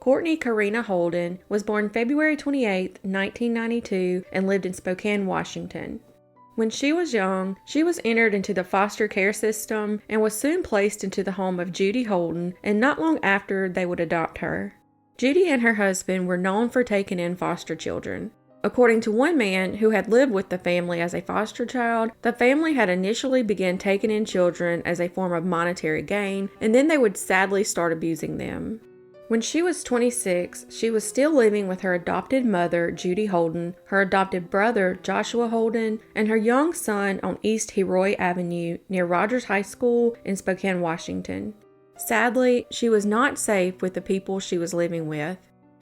Courtney Corrinna Holden was born February 28, 1992, and lived in Spokane, Washington. When she was young, she was entered into the foster care system and was soon placed into the home of Judy Holden, and not long after they would adopt her. Judy and her husband were known for taking in foster children. According to one man who had lived with the family as a foster child, the family had initially begun taking in children as a form of monetary gain, and then they would sadly start abusing them. When she was 26, she was still living with her adopted mother, Judy Holden, her adopted brother, Joshua Holden, and her young son on East Heroy Avenue near Rogers High School in Spokane, Washington. Sadly, she was not safe with the people she was living with.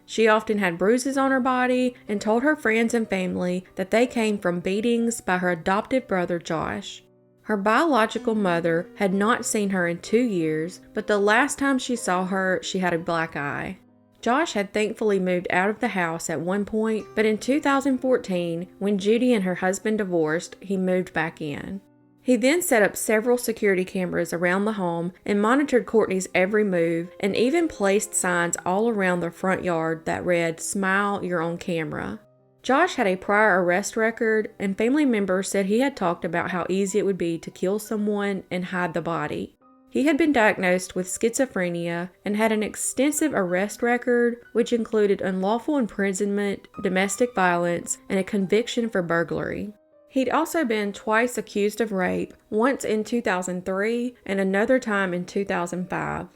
She often had bruises on her body and told her friends and family that they came from beatings by her adopted brother, Josh. Her biological mother had not seen her in 2 years, but the last time she saw her, she had a black eye. Josh had thankfully moved out of the house at one point, but in 2014, when Judy and her husband divorced, he moved back in. He then set up several security cameras around the home and monitored Courtney's every move, and even placed signs all around the front yard that read, "Smile, you're on camera." Josh had a prior arrest record, and family members said he had talked about how easy it would be to kill someone and hide the body. He had been diagnosed with schizophrenia and had an extensive arrest record, which included unlawful imprisonment, domestic violence, and a conviction for burglary. He'd also been twice accused of rape, once in 2003 and another time in 2005.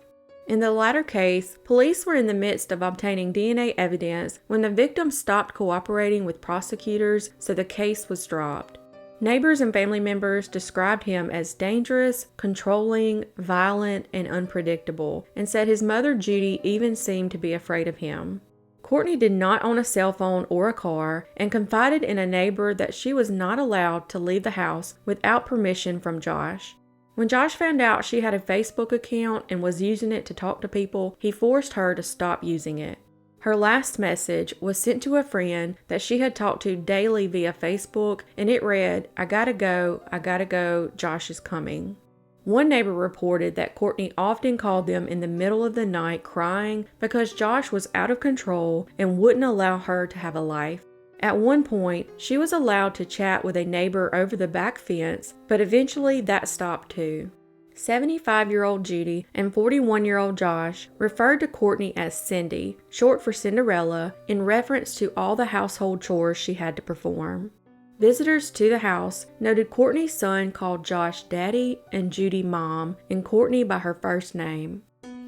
In the latter case, police were in the midst of obtaining DNA evidence when the victim stopped cooperating with prosecutors, so the case was dropped. Neighbors and family members described him as dangerous, controlling, violent, and unpredictable, and said his mother Judy even seemed to be afraid of him. Courtney did not own a cell phone or a car, and confided in a neighbor that she was not allowed to leave the house without permission from Josh. When Josh found out she had a Facebook account and was using it to talk to people, he forced her to stop using it. Her last message was sent to a friend that she had talked to daily via Facebook, and it read, I gotta go, Josh is coming." One neighbor reported that Courtney often called them in the middle of the night crying because Josh was out of control and wouldn't allow her to have a life. At one point, she was allowed to chat with a neighbor over the back fence, but eventually that stopped too. 75-year-old Judy and 41-year-old Josh referred to Courtney as Cindy, short for Cinderella, in reference to all the household chores she had to perform. Visitors to the house noted Courtney's son called Josh Daddy and Judy Mom, and Courtney by her first name.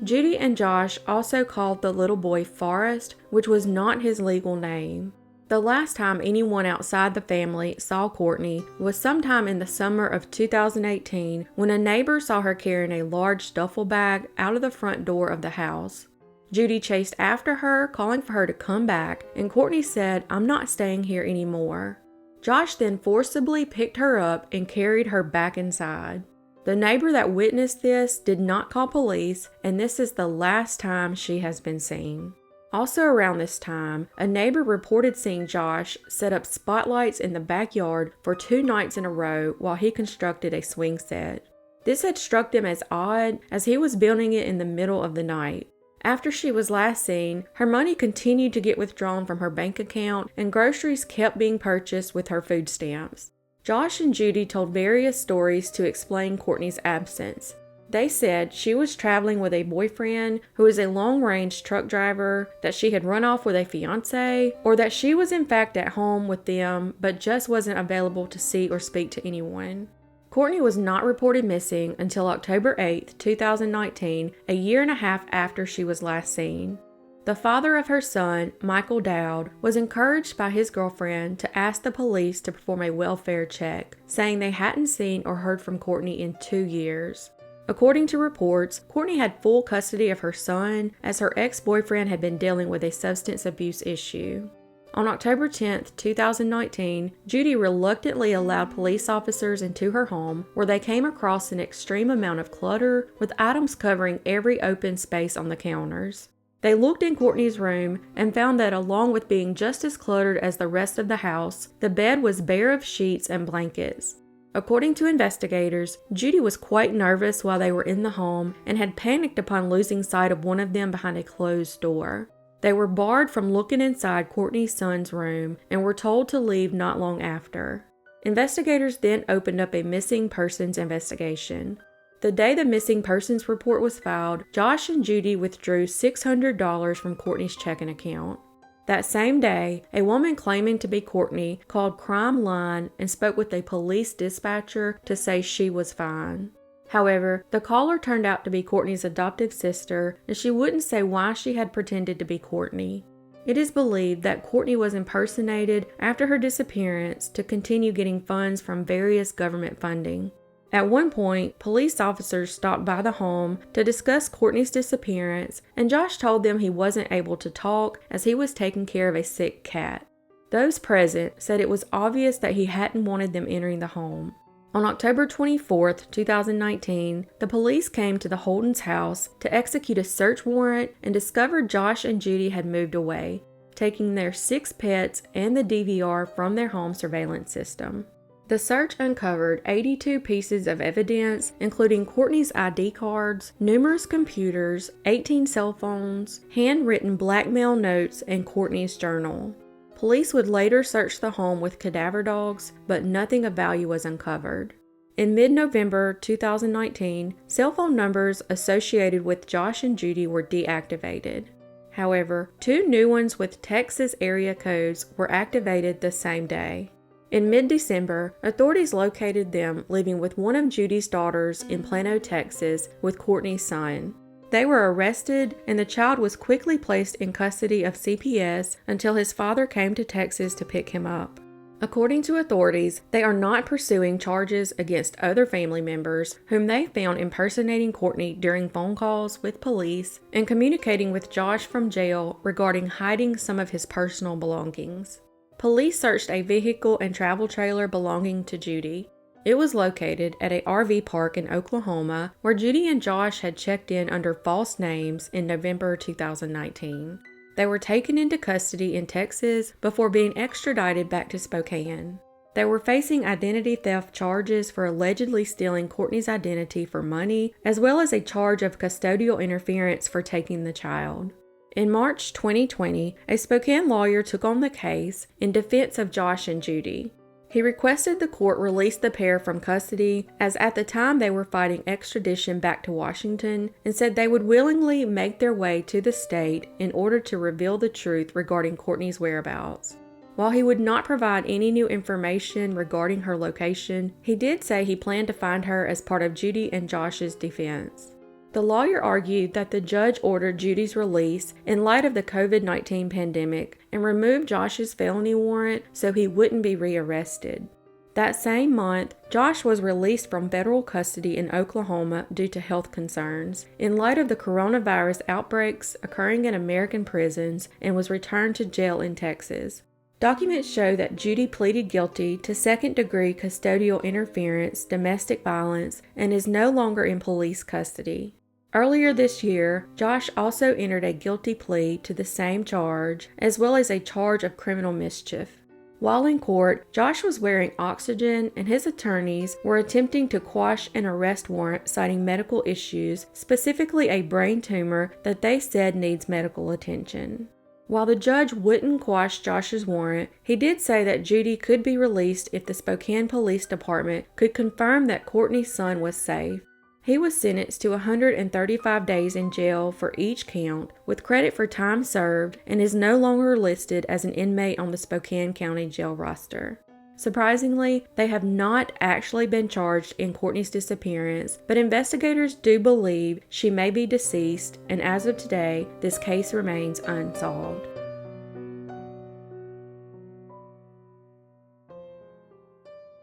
Judy and Josh also called the little boy Forrest, which was not his legal name. The last time anyone outside the family saw Courtney was sometime in the summer of 2018 when a neighbor saw her carrying a large duffel bag out of the front door of the house. Judy chased after her, calling for her to come back, and Courtney said, "I'm not staying here anymore." Josh then forcibly picked her up and carried her back inside. The neighbor that witnessed this did not call police, and this is the last time she has been seen. Also around this time, a neighbor reported seeing Josh set up spotlights in the backyard for 2 nights in a row while he constructed a swing set. This had struck them as odd, as he was building it in the middle of the night. After she was last seen, her money continued to get withdrawn from her bank account, and groceries kept being purchased with her food stamps. Josh and Judy told various stories to explain Courtney's absence. They said she was traveling with a boyfriend who is a long-range truck driver, that she had run off with a fiancé, or that she was in fact at home with them but just wasn't available to see or speak to anyone. Courtney was not reported missing until October 8, 2019, a year and a half after she was last seen. The father of her son, Michael Dowd, was encouraged by his girlfriend to ask the police to perform a welfare check, saying they hadn't seen or heard from Courtney in 2 years. According to reports, Courtney had full custody of her son, as her ex-boyfriend had been dealing with a substance abuse issue. On October 10, 2019, Judy reluctantly allowed police officers into her home, where they came across an extreme amount of clutter, with items covering every open space on the counters. They looked in Courtney's room and found that, along with being just as cluttered as the rest of the house, the bed was bare of sheets and blankets. According to investigators, Judy was quite nervous while they were in the home and had panicked upon losing sight of one of them behind a closed door. They were barred from looking inside Courtney's son's room and were told to leave not long after. Investigators then opened up a missing persons investigation. The day the missing persons report was filed, Josh and Judy withdrew $600 from Courtney's checking account. That same day, a woman claiming to be Courtney called Crime Line and spoke with a police dispatcher to say she was fine. However, the caller turned out to be Courtney's adoptive sister, and she wouldn't say why she had pretended to be Courtney. It is believed that Courtney was impersonated after her disappearance to continue getting funds from various government funding. At one point, police officers stopped by the home to discuss Courtney's disappearance, and Josh told them he wasn't able to talk as he was taking care of a sick cat. Those present said it was obvious that he hadn't wanted them entering the home. On October 24, 2019, the police came to the Holden's house to execute a search warrant and discovered Josh and Judy had moved away, taking their 6 pets and the DVR from their home surveillance system. The search uncovered 82 pieces of evidence, including Courtney's ID cards, numerous computers, 18 cell phones, handwritten blackmail notes, and Courtney's journal. Police would later search the home with cadaver dogs, but nothing of value was uncovered. In mid-November 2019, cell phone numbers associated with Josh and Judy were deactivated. However, 2 new ones with Texas area codes were activated the same day. In mid-December, authorities located them living with one of Judy's daughters in Plano, Texas, with Courtney's son. They were arrested, and the child was quickly placed in custody of CPS until his father came to Texas to pick him up. According to authorities, they are not pursuing charges against other family members whom they found impersonating Courtney during phone calls with police and communicating with Josh from jail regarding hiding some of his personal belongings. Police searched a vehicle and travel trailer belonging to Judy. It was located at a RV park in Oklahoma where Judy and Josh had checked in under false names in November 2019. They were taken into custody in Texas before being extradited back to Spokane. They were facing identity theft charges for allegedly stealing Courtney's identity for money, as well as a charge of custodial interference for taking the child. In March 2020, a Spokane lawyer took on the case in defense of Josh and Judy. He requested the court release the pair from custody, as at the time they were fighting extradition back to Washington, and said they would willingly make their way to the state in order to reveal the truth regarding Courtney's whereabouts. While he would not provide any new information regarding her location, he did say he planned to find her as part of Judy and Josh's defense. The lawyer argued that the judge ordered Judy's release in light of the COVID-19 pandemic and removed Josh's felony warrant so he wouldn't be rearrested. That same month, Josh was released from federal custody in Oklahoma due to health concerns in light of the coronavirus outbreaks occurring in American prisons and was returned to jail in Texas. Documents show that Judy pleaded guilty to second-degree custodial interference, domestic violence, and is no longer in police custody. Earlier this year, Josh also entered a guilty plea to the same charge, as well as a charge of criminal mischief. While in court, Josh was wearing oxygen, and his attorneys were attempting to quash an arrest warrant citing medical issues, specifically a brain tumor that they said needs medical attention. While the judge wouldn't quash Josh's warrant, he did say that Judy could be released if the Spokane Police Department could confirm that Courtney's son was safe. He was sentenced to 135 days in jail for each count, with credit for time served, and is no longer listed as an inmate on the Spokane County jail roster. Surprisingly, they have not actually been charged in Courtney's disappearance, but investigators do believe she may be deceased, and as of today, this case remains unsolved.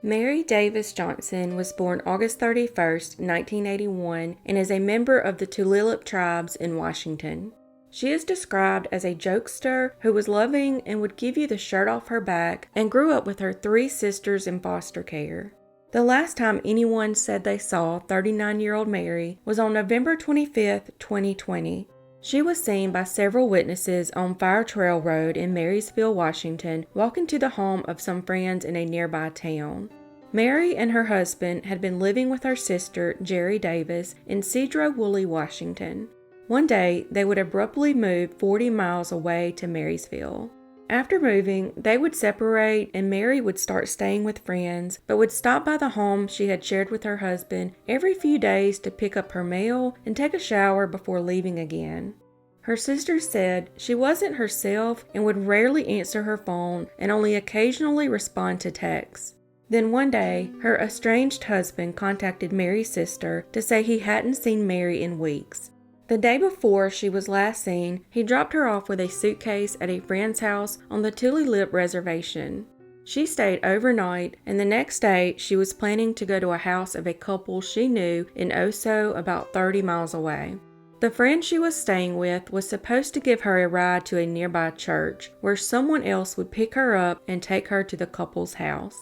Mary Davis Johnson was born August 31, 1981, and is a member of the Tulalip tribes in Washington. She is described as a jokester who was loving and would give you the shirt off her back, and grew up with her 3 sisters in foster care. The last time anyone said they saw 39-year-old Mary was on November 25, 2020. She was seen by several witnesses on Fire Trail Road in Marysville, Washington, walking to the home of some friends in a nearby town. Mary and her husband had been living with her sister, Jerry Davis, in Cedro Woolley, Washington. One day, they would abruptly move 40 miles away to Marysville. After moving, they would separate and Mary would start staying with friends, but would stop by the home she had shared with her husband every few days to pick up her mail and take a shower before leaving again. Her sister said she wasn't herself and would rarely answer her phone and only occasionally respond to texts. Then one day, her estranged husband contacted Mary's sister to say he hadn't seen Mary in weeks. The day before she was last seen, he dropped her off with a suitcase at a friend's house on the Tulip Reservation. She stayed overnight, and the next day she was planning to go to a house of a couple she knew in Oso about 30 miles away. The friend she was staying with was supposed to give her a ride to a nearby church, where someone else would pick her up and take her to the couple's house.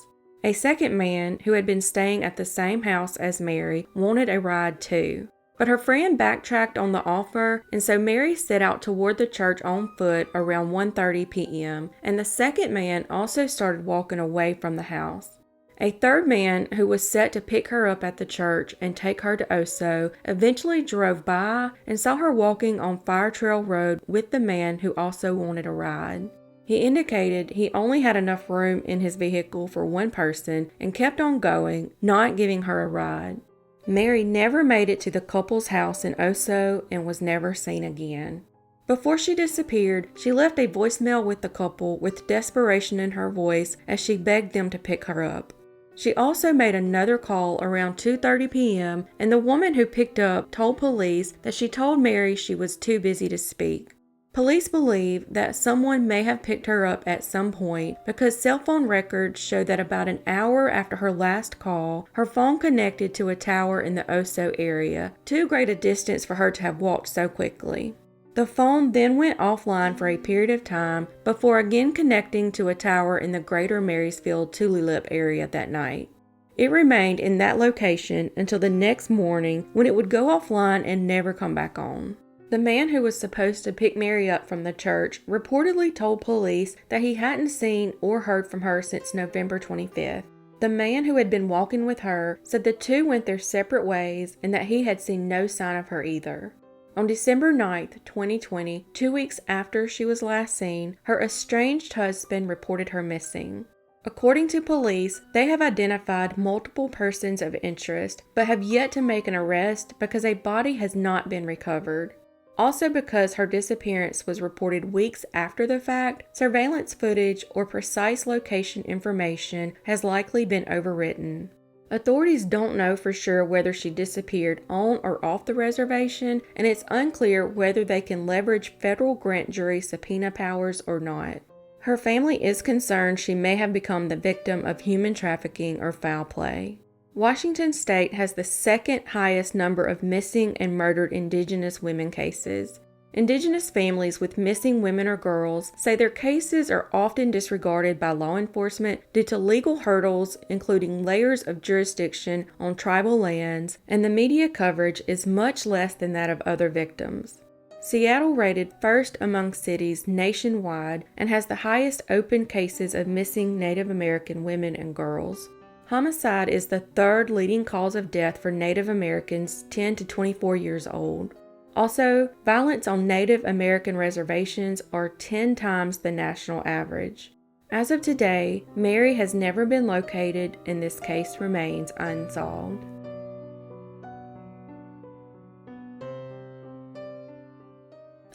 A second man, who had been staying at the same house as Mary, wanted a ride too. But her friend backtracked on the offer, and so Mary set out toward the church on foot around 1:30 p.m., and the second man also started walking away from the house. A third man, who was set to pick her up at the church and take her to Oso, eventually drove by and saw her walking on Fire Trail Road with the man who also wanted a ride. He indicated he only had enough room in his vehicle for one person and kept on going, not giving her a ride. Mary never made it to the couple's house in Oso and was never seen again. Before she disappeared, she left a voicemail with the couple with desperation in her voice as she begged them to pick her up. She also made another call around 2:30 p.m., and the woman who picked up told police that she told Mary she was too busy to speak. Police believe that someone may have picked her up at some point because cell phone records show that about an hour after her last call, her phone connected to a tower in the Oso area, too great a distance for her to have walked so quickly. The phone then went offline for a period of time before again connecting to a tower in the greater Marysville Tulip area that night. It remained in that location until the next morning when it would go offline and never come back on. The man who was supposed to pick Mary up from the church reportedly told police that he hadn't seen or heard from her since November 25th. The man who had been walking with her said the two went their separate ways and that he had seen no sign of her either. On December 9th, 2020, 2 weeks after she was last seen, her estranged husband reported her missing. According to police, they have identified multiple persons of interest, but have yet to make an arrest because a body has not been recovered. Also, because her disappearance was reported weeks after the fact, surveillance footage or precise location information has likely been overwritten. Authorities don't know for sure whether she disappeared on or off the reservation, and it's unclear whether they can leverage federal grand jury subpoena powers or not. Her family is concerned she may have become the victim of human trafficking or foul play. Washington State has the second highest number of missing and murdered Indigenous women cases. Indigenous families with missing women or girls say their cases are often disregarded by law enforcement due to legal hurdles, including layers of jurisdiction on tribal lands, and the media coverage is much less than that of other victims. Seattle rated first among cities nationwide and has the highest open cases of missing Native American women and girls. Homicide is the third leading cause of death for Native Americans 10 to 24 years old. Also, violence on Native American reservations are 10 times the national average. As of today, Mary has never been located and this case remains unsolved.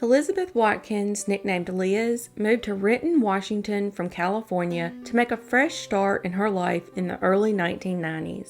Elizabeth Watkins, nicknamed Liz, moved to Renton, Washington from California to make a fresh start in her life in the early 1990s.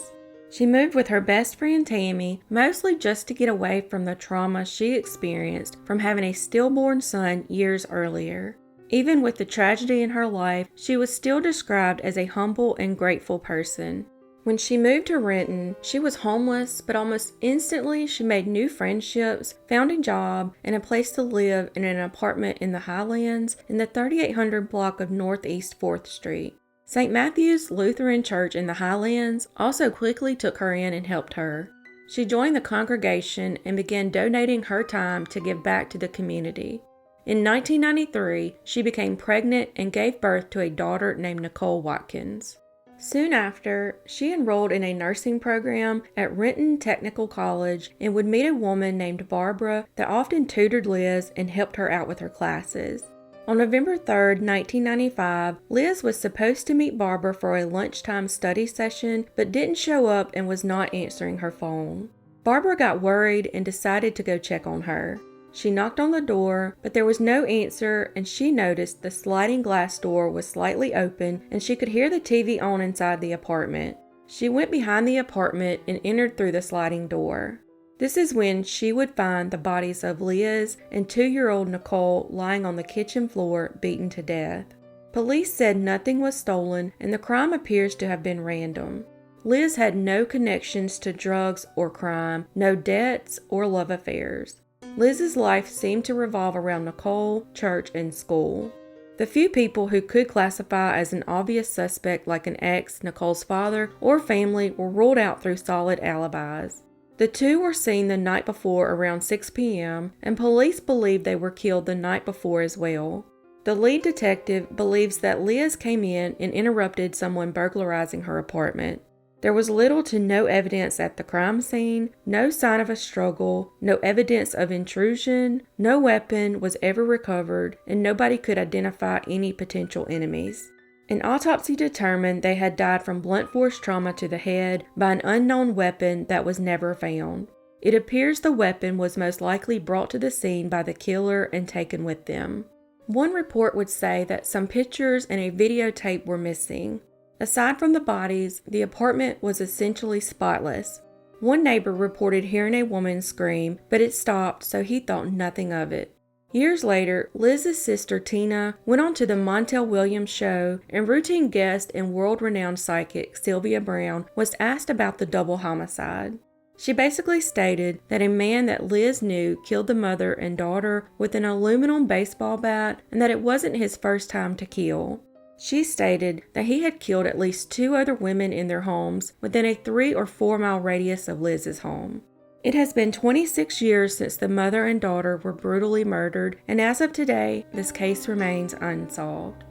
She moved with her best friend Tammy, mostly just to get away from the trauma she experienced from having a stillborn son years earlier. Even with the tragedy in her life, she was still described as a humble and grateful person. When she moved to Renton, she was homeless, but almost instantly she made new friendships, found a job, and a place to live in an apartment in the Highlands in the 3800 block of Northeast 4th Street. St. Matthew's Lutheran Church in the Highlands also quickly took her in and helped her. She joined the congregation and began donating her time to give back to the community. In 1993, she became pregnant and gave birth to a daughter named Nicole Watkins. Soon after, she enrolled in a nursing program at Renton Technical College and would meet a woman named Barbara that often tutored Liz and helped her out with her classes. On November 3, 1995, Liz was supposed to meet Barbara for a lunchtime study session, but didn't show up and was not answering her phone. Barbara got worried and decided to go check on her. She knocked on the door, but there was no answer, and she noticed the sliding glass door was slightly open and she could hear the TV on inside the apartment. She went behind the apartment and entered through the sliding door. This is when she would find the bodies of Liz and 2-year-old Nicole lying on the kitchen floor, beaten to death. Police said nothing was stolen and the crime appears to have been random. Liz had no connections to drugs or crime, no debts or love affairs. Liz's life seemed to revolve around Nicole, church, and school. The few people who could classify as an obvious suspect like an ex, Nicole's father, or family were ruled out through solid alibis. The two were seen the night before around 6 p.m., and police believe they were killed the night before as well. The lead detective believes that Liz came in and interrupted someone burglarizing her apartment. There was little to no evidence at the crime scene, no sign of a struggle, no evidence of intrusion, no weapon was ever recovered, and nobody could identify any potential enemies. An autopsy determined they had died from blunt force trauma to the head by an unknown weapon that was never found. It appears the weapon was most likely brought to the scene by the killer and taken with them. One report would say that some pictures and a videotape were missing. Aside from the bodies, the apartment was essentially spotless. One neighbor reported hearing a woman scream, but it stopped, so he thought nothing of it. Years later, Liz's sister Tina went on to the Montel Williams show, and routine guest and world-renowned psychic Sylvia Brown was asked about the double homicide. She basically stated that a man that Liz knew killed the mother and daughter with an aluminum baseball bat and that it wasn't his first time to kill. She stated that he had killed at least 2 other women in their homes within a 3 or 4 mile radius of Liz's home. It has been 26 years since the mother and daughter were brutally murdered, and as of today, this case remains unsolved.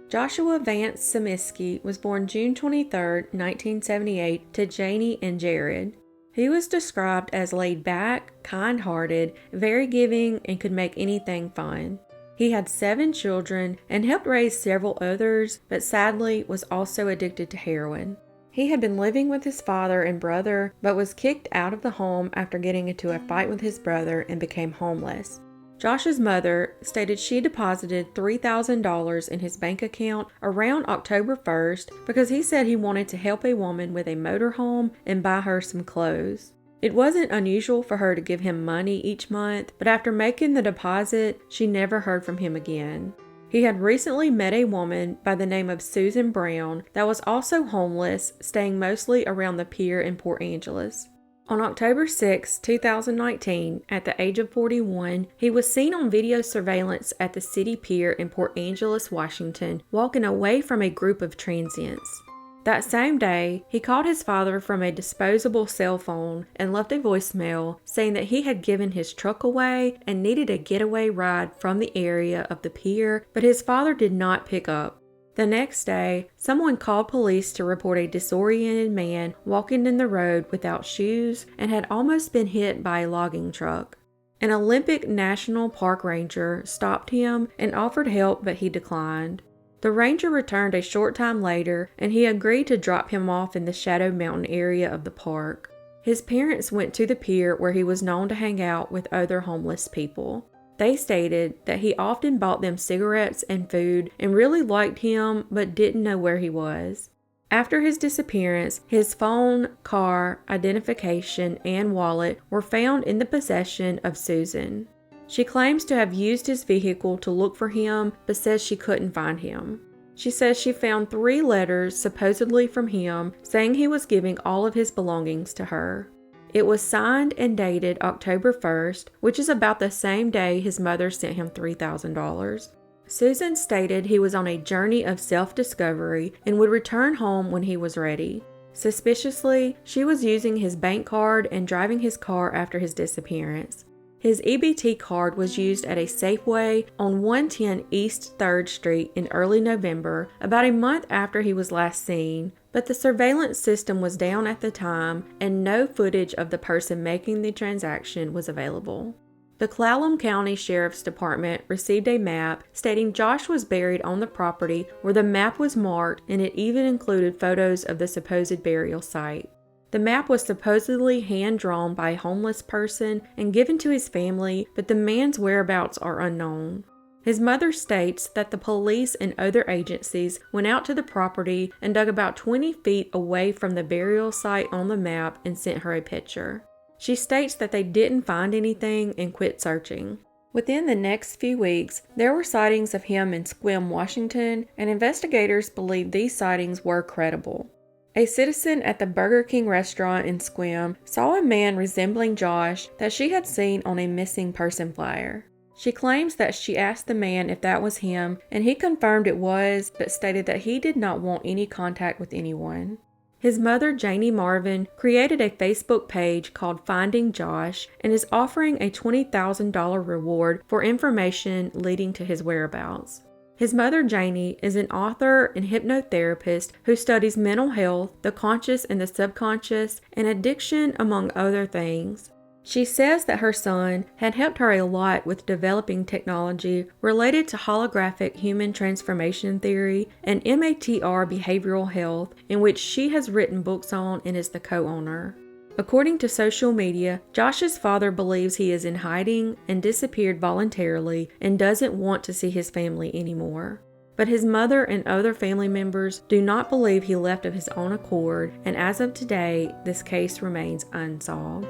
Joshua Vance Samisky was born June 23, 1978, to Janie and Jared. He was described as laid back, kind-hearted, very giving, and could make anything fun. He had 7 children and helped raise several others, but sadly was also addicted to heroin. He had been living with his father and brother, but was kicked out of the home after getting into a fight with his brother and became homeless. Josh's mother stated she deposited $3,000 in his bank account around October 1st because he said he wanted to help a woman with a motorhome and buy her some clothes. It wasn't unusual for her to give him money each month, but after making the deposit, she never heard from him again. He had recently met a woman by the name of Susan Brown that was also homeless, staying mostly around the pier in Port Angeles. On October 6, 2019, at the age of 41, he was seen on video surveillance at the city pier in Port Angeles, Washington, walking away from a group of transients. That same day, he called his father from a disposable cell phone and left a voicemail saying that he had given his truck away and needed a getaway ride from the area of the pier, but his father did not pick up. The next day, someone called police to report a disoriented man walking in the road without shoes and had almost been hit by a logging truck. An Olympic National Park ranger stopped him and offered help, but he declined. The ranger returned a short time later, and he agreed to drop him off in the Shadow Mountain area of the park. His parents went to the pier where he was known to hang out with other homeless people. They stated that he often bought them cigarettes and food and really liked him but didn't know where he was. After his disappearance, his phone, car, identification, and wallet were found in the possession of Susan. She claims to have used his vehicle to look for him but says she couldn't find him. She says she found 3 letters supposedly from him saying he was giving all of his belongings to her. It was signed and dated October 1st, which is about the same day his mother sent him $3,000. Susan stated he was on a journey of self-discovery and would return home when he was ready. Suspiciously, she was using his bank card and driving his car after his disappearance. His EBT card was used at a Safeway on 110 East 3rd Street in early November, about a month after he was last seen, but the surveillance system was down at the time and no footage of the person making the transaction was available. The Clallam County Sheriff's Department received a map stating Josh was buried on the property where the map was marked, and it even included photos of the supposed burial site. The map was supposedly hand-drawn by a homeless person and given to his family, but the man's whereabouts are unknown. His mother states that the police and other agencies went out to the property and dug about 20 feet away from the burial site on the map and sent her a picture. She states that they didn't find anything and quit searching. Within the next few weeks, there were sightings of him in Sequim, Washington, and investigators believe these sightings were credible. A citizen at the Burger King restaurant in Sequim saw a man resembling Josh that she had seen on a missing person flyer. She claims that she asked the man if that was him, and he confirmed it was, but stated that he did not want any contact with anyone. His mother, Janie Marvin, created a Facebook page called Finding Josh and is offering a $20,000 reward for information leading to his whereabouts. His mother, Janie, is an author and hypnotherapist who studies mental health, the conscious and the subconscious, and addiction, among other things. She says that her son had helped her a lot with developing technology related to holographic human transformation theory and MATR behavioral health, in which she has written books on and is the co-owner. According to social media, Josh's father believes he is in hiding and disappeared voluntarily and doesn't want to see his family anymore. But his mother and other family members do not believe he left of his own accord, and as of today, this case remains unsolved.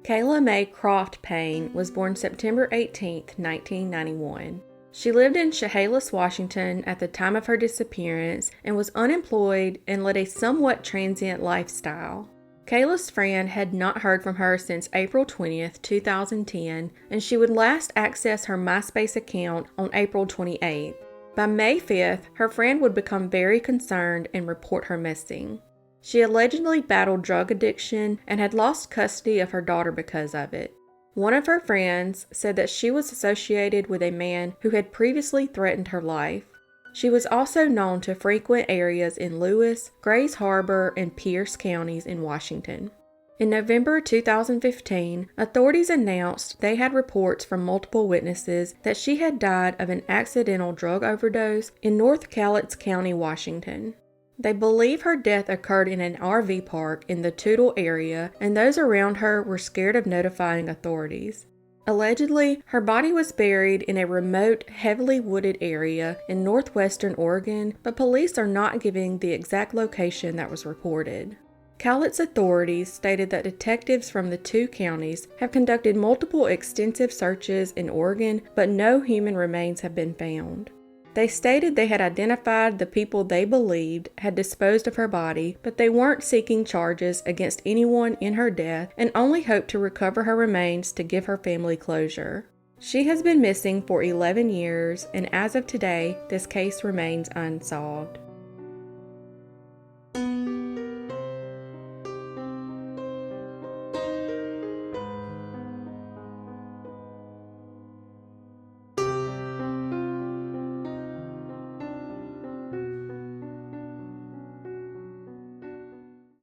Kayla Mae Croft Payne was born September 18, 1991. She lived in Chehalis, Washington at the time of her disappearance and was unemployed and led a somewhat transient lifestyle. Kayla's friend had not heard from her since April 20, 2010, and she would last access her MySpace account on April 28. By May 5th, her friend would become very concerned and report her missing. She allegedly battled drug addiction and had lost custody of her daughter because of it. One of her friends said that she was associated with a man who had previously threatened her life. She was also known to frequent areas in Lewis, Grays Harbor, and Pierce counties in Washington. In November 2015, authorities announced they had reports from multiple witnesses that she had died of an accidental drug overdose in North Cowlitz County, Washington. They believe her death occurred in an RV park in the Toutle area, and those around her were scared of notifying authorities. Allegedly, her body was buried in a remote, heavily wooded area in northwestern Oregon, but police are not giving the exact location that was reported. Cowlitz authorities stated that detectives from the two counties have conducted multiple extensive searches in Oregon, but no human remains have been found. They stated they had identified the people they believed had disposed of her body, but they weren't seeking charges against anyone in her death and only hoped to recover her remains to give her family closure. She has been missing for 11 years, and as of today, this case remains unsolved.